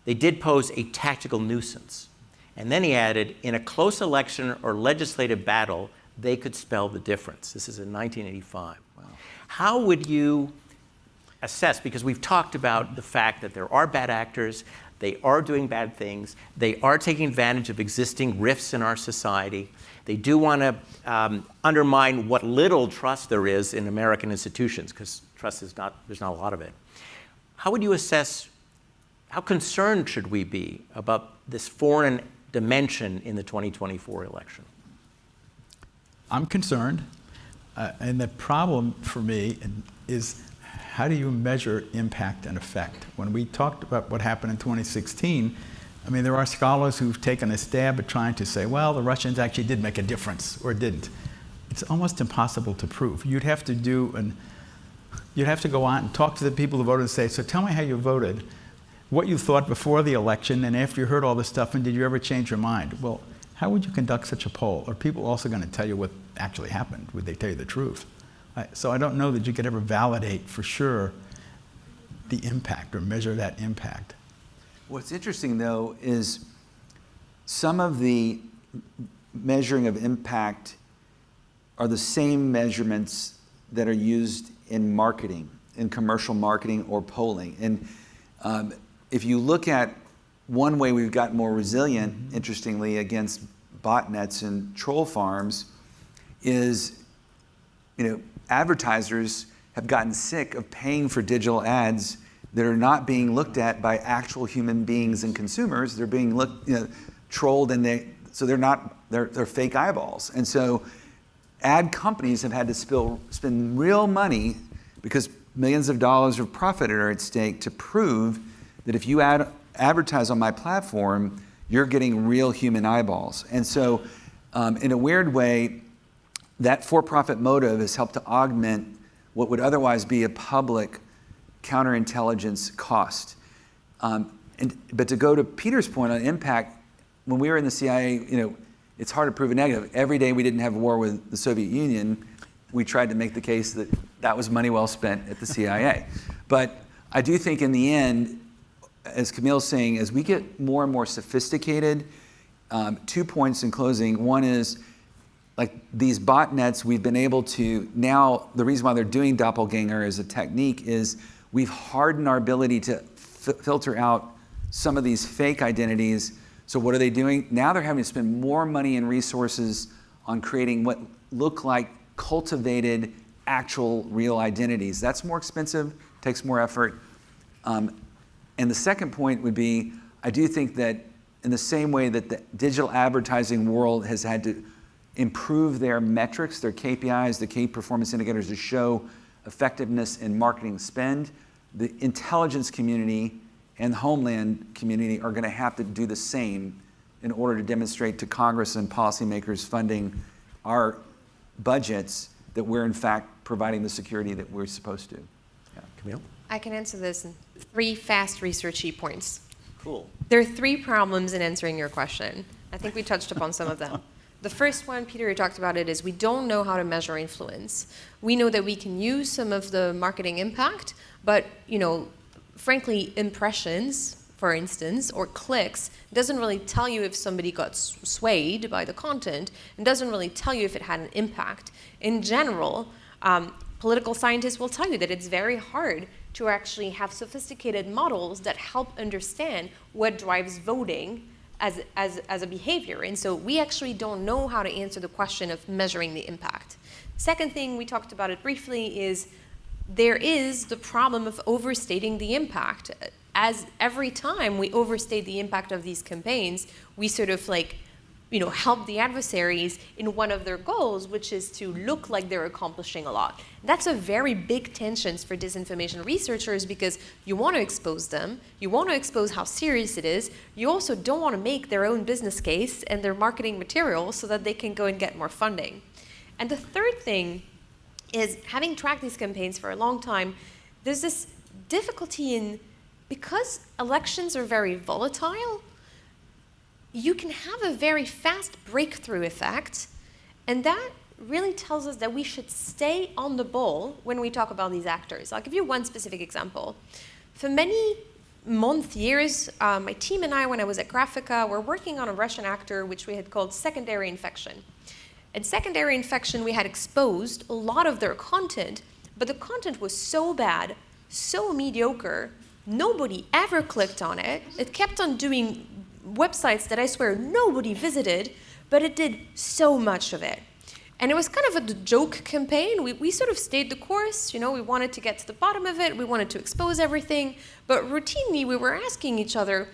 they did pose a tactical nuisance. And then he added, in a close election or legislative battle, they could spell the difference. This is in 1985. Wow. How would you assess, because we've talked about the fact that there are bad actors, they are doing bad things, they are taking advantage of existing rifts in our society, they do want to undermine what little trust there is in American institutions, because trust is there's not a lot of it. How would you assess, how concerned should we be about this foreign dimension in the 2024 election?
I'm concerned, and the problem for me is how do you measure impact and effect? When we talked about what happened in 2016, I mean, there are scholars who've taken a stab at trying to say, well, the Russians actually did make a difference, or didn't. It's almost impossible to prove. You'd have to go out and talk to the people who voted and say, so tell me how you voted, what you thought before the election and after you heard all this stuff, and did you ever change your mind? Well, how would you conduct such a poll? Are people also going to tell you what actually happened? Would they tell you the truth? So I don't know that you could ever validate for sure the impact or measure that impact.
What's interesting, though, is some of the measuring of impact are the same measurements that are used in marketing, in commercial marketing or polling. And if you look at one way we've gotten more resilient, interestingly, against botnets and troll farms is, advertisers have gotten sick of paying for digital ads that are not being looked at by actual human beings and consumers. They're being trolled, and they're fake eyeballs. And so ad companies have had to spend real money, because millions of dollars of profit are at stake, to prove that if you advertise on my platform, you're getting real human eyeballs. And so in a weird way, that for-profit motive has helped to augment what would otherwise be a public counterintelligence cost. But to go to Peter's point on impact, when we were in the CIA, it's hard to prove a negative. Every day we didn't have war with the Soviet Union, we tried to make the case that that was money well spent at the CIA. But I do think in the end, as Camille's saying, as we get more and more sophisticated, 2 points in closing. One is, like these botnets, we've been able to, now the reason why they're doing doppelganger as a technique is we've hardened our ability to filter out some of these fake identities. So what are they doing? Now they're having to spend more money and resources on creating what look like cultivated, actual, real identities. That's more expensive, takes more effort. And the second point would be, I do think that in the same way that the digital advertising world has had to improve their metrics, their KPIs, the key performance indicators to show effectiveness in marketing spend, the intelligence community and the homeland community are going to have to do the same in order to demonstrate to Congress and policymakers funding our budgets that we're in fact providing the security that we're supposed to.
Yeah. Camille?
I can answer this in 3 fast researchy points.
Cool.
There are 3 problems in answering your question. I think we touched upon some of them. The first one, Peter talked about it, is we don't know how to measure influence. We know that we can use some of the marketing impact, but frankly, impressions, for instance, or clicks, doesn't really tell you if somebody got swayed by the content, and doesn't really tell you if it had an impact. In general, political scientists will tell you that it's very hard to actually have sophisticated models that help understand what drives voting as a behavior. And so we actually don't know how to answer the question of measuring the impact. Second thing, we talked about it briefly, is there is the problem of overstating the impact. As every time we overstate the impact of these campaigns, we sort of help the adversaries in one of their goals, which is to look like they're accomplishing a lot. That's a very big tension for disinformation researchers, because you want to expose them, you want to expose how serious it is, you also don't want to make their own business case and their marketing material so that they can go and get more funding. And the third thing is, having tracked these campaigns for a long time, there's this difficulty in, because elections are very volatile, you can have a very fast breakthrough effect, and that really tells us that we should stay on the ball when we talk about these actors. I'll give you one specific example. For many years, my team and I, when I was at Graphica, were working on a Russian actor which we had called Secondary Infection. And Secondary Infection, we had exposed a lot of their content, but the content was so bad, so mediocre, nobody ever clicked on it. It kept on doing websites that I swear nobody visited, but it did so much of it. And it was kind of a joke campaign. We sort of stayed the course. We wanted to get to the bottom of it. We wanted to expose everything. But routinely, we were asking each other,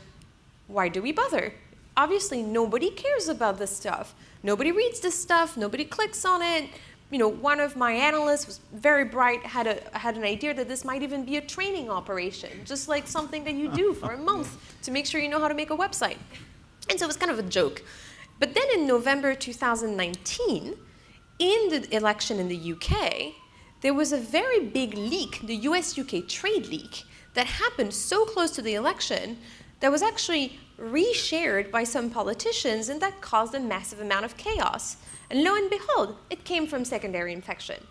why do we bother? Obviously, nobody cares about this stuff. Nobody reads this stuff. Nobody clicks on it. One of my analysts was very bright, had an idea that this might even be a training operation, just like something that you do for a month to make sure you know how to make a website. And so it was kind of a joke. But then in November 2019, in the election in the UK, there was a very big leak, the US-UK trade leak, that happened so close to the election that was actually reshared by some politicians, and that caused a massive amount of chaos. And lo and behold, it came from Secondary Infection.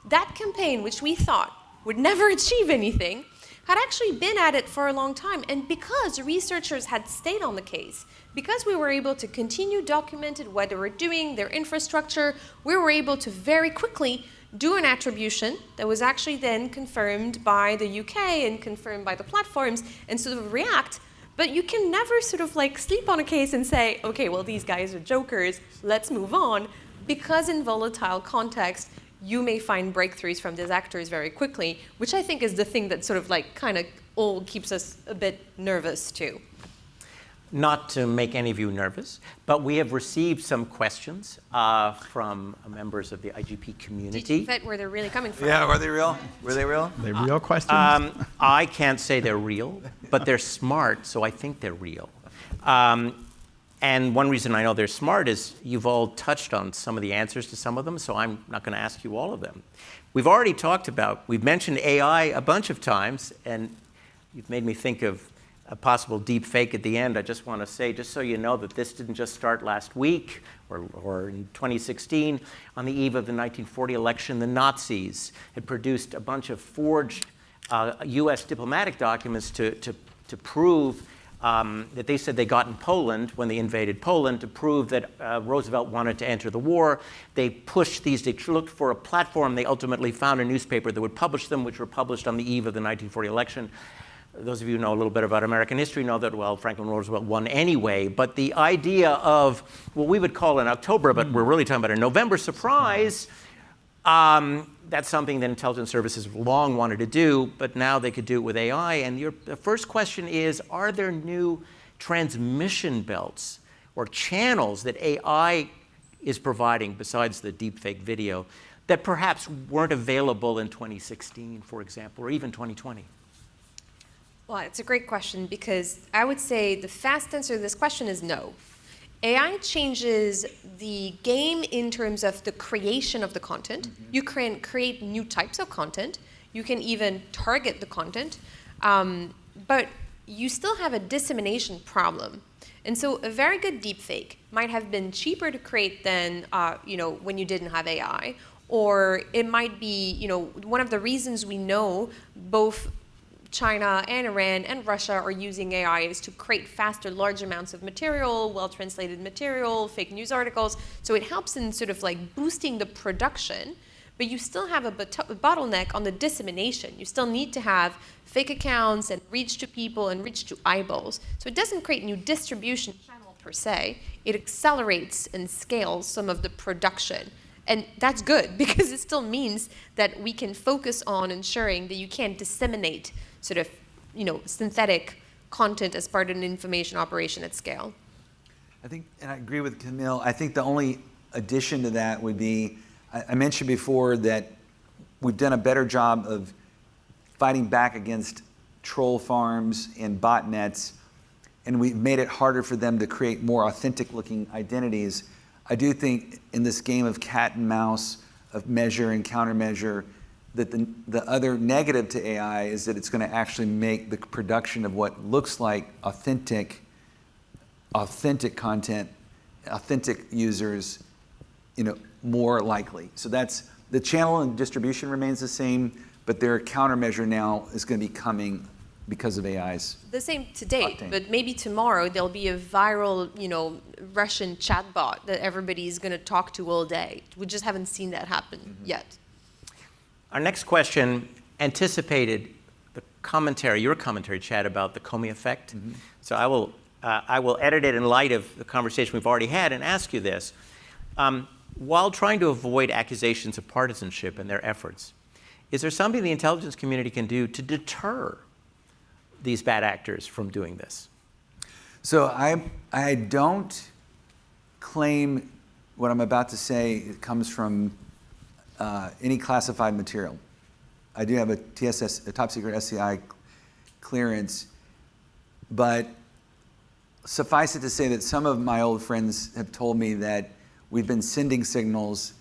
That campaign, which we thought would never achieve anything, had actually been at it for a long time. And because researchers had stayed on the case, because we were able to continue documenting what they were doing, their infrastructure, we were able to very quickly do an attribution that was actually then confirmed by the UK and confirmed by the platforms, and sort of react. But you can never sort of sleep on a case and say, okay, well, these guys are jokers, let's move on. Because in volatile context, you may find breakthroughs from these actors very quickly, which I think is the thing that sort of kind of all keeps us a bit nervous too.
Not to make any of you nervous, but we have received some questions from members of the IGP community.
Did you vet where they're really coming from?
Yeah, were they real? Were they real?
They real questions?
I can't say they're real, but they're smart, so I think they're real. And one reason I know they're smart is you've all touched on some of the answers to some of them, so I'm not going to ask you all of them. We've mentioned AI a bunch of times, and you've made me think of a possible deep fake at the end. I just want to say, just so you know, that this didn't just start last week or in 2016. On the eve of the 1940 election, the Nazis had produced a bunch of forged U.S. diplomatic documents to prove that they said they got in Poland when they invaded Poland to prove that Roosevelt wanted to enter the war. They pushed these, they looked for a platform. They ultimately found a newspaper that would publish them, which were published on the eve of the 1940 election. Those of you who know a little bit about American history know that, well, Franklin Roosevelt won anyway. But the idea of, well, we would call it October, but we're really talking about a November surprise, that's something that intelligence services have long wanted to do, but now they could do it with AI. And the first question is, are there new transmission belts or channels that AI is providing besides the deepfake video that perhaps weren't available in 2016, for example, or even 2020?
Well, it's a great question because I would say the fast answer to this question is no. AI changes the game in terms of the creation of the content. You can create new types of content. You can even target the content. But you still have a dissemination problem. And so a very good deepfake might have been cheaper to create than when you didn't have AI. Or it might be one of the reasons we know both China and Iran and Russia are using AI is to create faster, large amounts of material, well-translated material, fake news articles. So it helps in sort of like boosting the production, but you still have a bottleneck on the dissemination. You still need to have fake accounts and reach to people and reach to eyeballs. So it doesn't create new distribution channel per se. It accelerates and scales some of the production. And that's good because it still means that we can focus on ensuring that you can't disseminate sort of, synthetic content as part of an information operation at scale.
I think, and I agree with Camille, I think the only addition to that would be, I mentioned before that we've done a better job of fighting back against troll farms and botnets, and we've made it harder for them to create more authentic looking identities. I do think in this game of cat and mouse, of measure and countermeasure, that the other negative to AI is that it's going to actually make the production of what looks like authentic content, authentic users, more likely. So that's the channel and distribution remains the same, but their countermeasure now is going to be coming because of AI's.
The same to date,
octane.
but maybe tomorrow there'll be a viral, Russian chatbot that everybody's going to talk to all day. We just haven't seen that happen yet.
Our next question anticipated your commentary, Chad, about the Comey effect. So I will edit it in light of the conversation we've already had and ask you this. While trying to avoid accusations of partisanship in their efforts, is there something the intelligence community can do to deter these bad actors from doing this?
So I don't claim what I'm about to say comes from any classified material. I do have a TSS, a top secret SCI clearance, but suffice it to say that some of my old friends have told me that we've been sending signals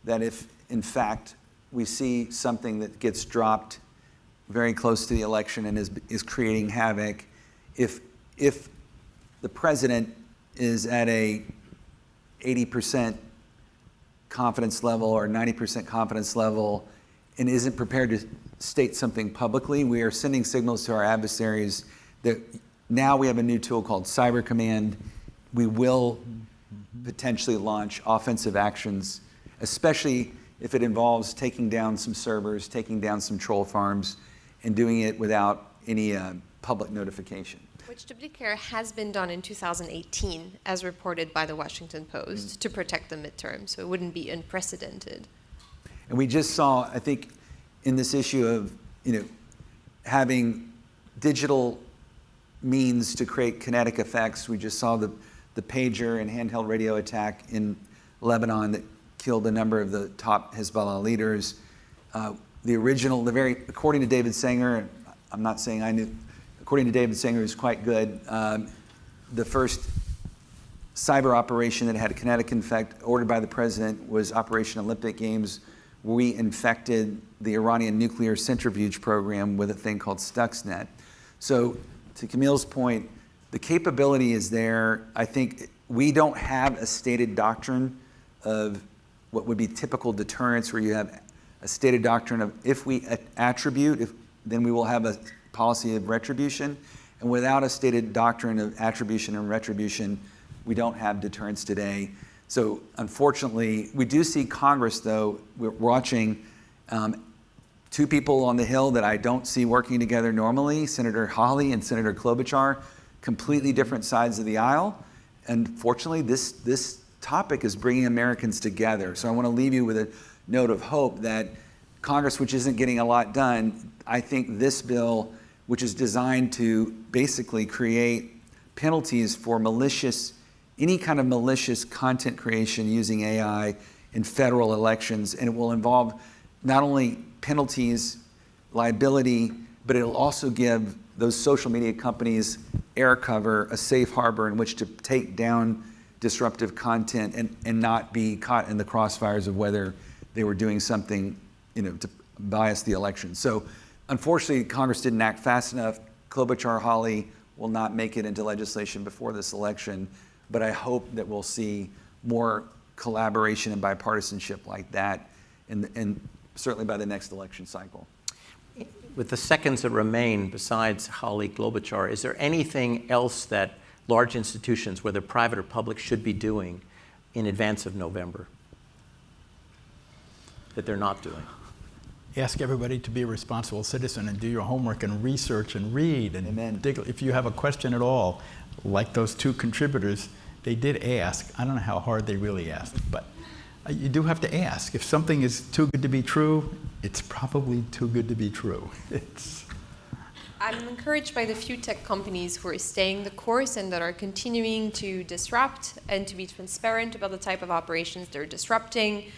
that if, in fact, we see something that gets dropped very close to the election and is creating havoc, if the president is at a 80% confidence level or 90% confidence level and isn't prepared to state something publicly, we are sending signals to our adversaries that now we have a new tool called Cyber Command. We will potentially launch offensive actions, especially if it involves taking down some servers, taking down some troll farms, and doing it without any public notification.
Which, to be clear, has been done in 2018, as reported by the Washington Post, to protect the midterm, so it wouldn't be unprecedented.
And we just saw, I think, in this issue of having digital means to create kinetic effects. We just saw the pager and handheld radio attack in Lebanon that killed a number of the top Hezbollah leaders. According to David Sanger, I'm not saying I knew, according to David Sanger, who's quite good, the first cyber operation that had a kinetic effect ordered by the president was Operation Olympic Games. We infected the Iranian nuclear centrifuge program with a thing called Stuxnet. So to Camille's point, the capability is there. I think we don't have a stated doctrine of what would be typical deterrence, where you have a stated doctrine of if we attribute, then we will have a policy of retribution. And without a stated doctrine of attribution and retribution, we don't have deterrence today. So unfortunately, we do see Congress, though. We're watching two people on the Hill that I don't see working together normally, Senator Hawley and Senator Klobuchar, completely different sides of the aisle. And fortunately, this topic is bringing Americans together. So I want to leave you with a note of hope that Congress, which isn't getting a lot done, I think this bill, which is designed to basically create penalties for any kind of malicious content creation using AI in federal elections, and it will involve not only penalties, liability, but it'll also give those social media companies air cover, a safe harbor in which to take down disruptive content and not be caught in the crossfires of whether they were doing something, to bias the election. So unfortunately, Congress didn't act fast enough. Klobuchar Hawley will not make it into legislation before this election, but I hope that we'll see more collaboration and bipartisanship like that, and certainly by the next election cycle.
With the seconds that remain, besides Hawley, Klobuchar, is there anything else that large institutions, whether private or public, should be doing in advance of November that they're not doing?
Ask everybody to be a responsible citizen and do your homework and research and read and dig. If you have a question at all, like those two contributors, they did ask. I don't know how hard they really asked, but you do have to ask. If something is too good to be true, it's probably too good to be true.
I'm encouraged by the few tech companies who are staying the course and that are continuing to disrupt and to be transparent about the type of operations they're disrupting.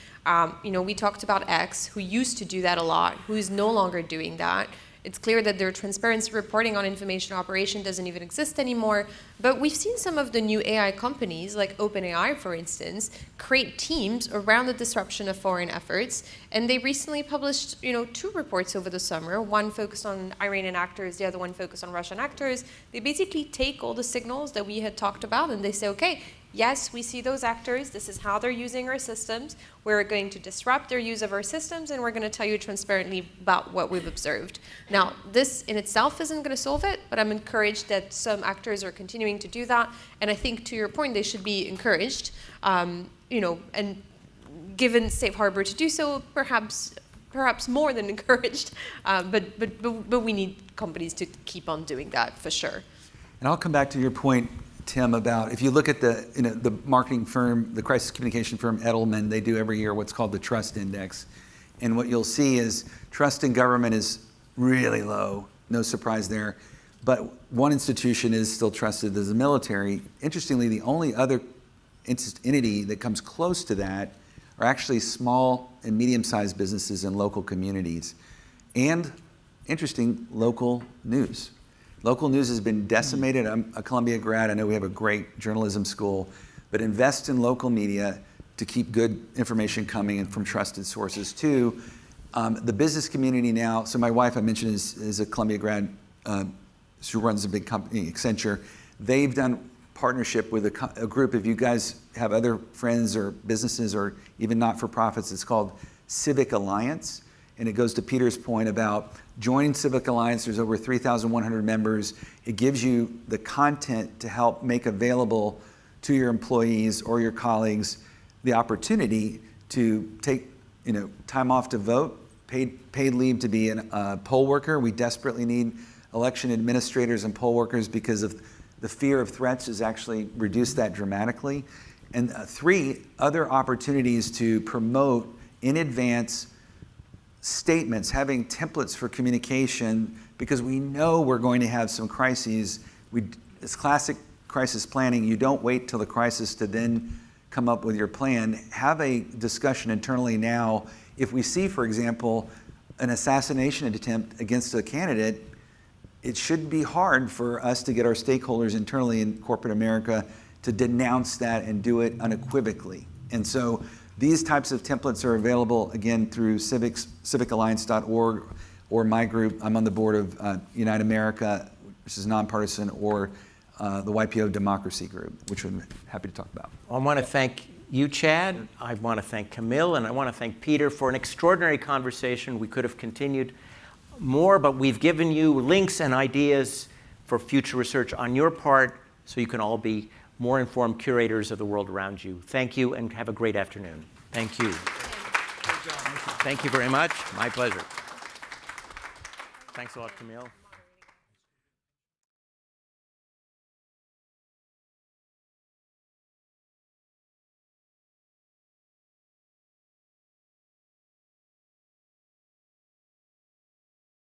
We talked about X, who used to do that a lot, who is no longer doing that. It's clear that their transparency reporting on information operation doesn't even exist anymore. But we've seen some of the new AI companies, like OpenAI, for instance, create teams around the disruption of foreign efforts. And they recently published, 2 reports over the summer, one focused on Iranian actors, the other one focused on Russian actors. They basically take all the signals that we had talked about and they say, okay, yes, we see those actors. This is how they're using our systems. We're going to disrupt their use of our systems, and we're going to tell you transparently about what we've observed. Now, this in itself isn't going to solve it, but I'm encouraged that some actors are continuing to do that. And I think, to your point, they should be encouraged, and given safe harbor to do so, perhaps more than encouraged. But we need companies to keep on doing that for sure.
And I'll come back to your point, Tim, about if you look at the marketing firm, the crisis communication firm Edelman, they do every year what's called the Trust Index. And what you'll see is trust in government is really low, no surprise there. But one institution is still trusted as the military. Interestingly, the only other entity that comes close to that are actually small and medium-sized businesses in local communities. And interesting, local news. Local news has been decimated. I'm a Columbia grad. I know we have a great journalism school, but invest in local media to keep good information coming in from trusted sources too. The business community now, so my wife I mentioned is a Columbia grad. She runs a big company, Accenture. They've done partnership with a group. If you guys have other friends or businesses or even not-for-profits, it's called Civic Alliance. And it goes to Peter's point about joining Civic Alliance. There's over 3,100 members. It gives you the content to help make available to your employees or your colleagues the opportunity to take time off to vote, paid leave to be a poll worker. We desperately need election administrators and poll workers because of the fear of threats has actually reduced that dramatically. And 3 other opportunities to promote in advance statements, having templates for communication, because we know we're going to have some crises. It's classic crisis planning. You don't wait till the crisis to then come up with your plan. Have a discussion internally now. If we see, for example, an assassination attempt against a candidate, it should be hard for us to get our stakeholders internally in corporate America to denounce that and do it unequivocally. And so these types of templates are available, again, through civicalliance.org or my group. I'm on the board of Unite America, which is nonpartisan, or the YPO Democracy Group, which I'm happy to talk about.
I want to thank you, Chad. I want to thank Camille, and I want to thank Peter for an extraordinary conversation. We could have continued more, but we've given you links and ideas for future research on your part so you can all be more informed curators of the world around you. Thank you, and have a great afternoon. Thank you. Thank you very much. My pleasure. Thanks a lot, Camille.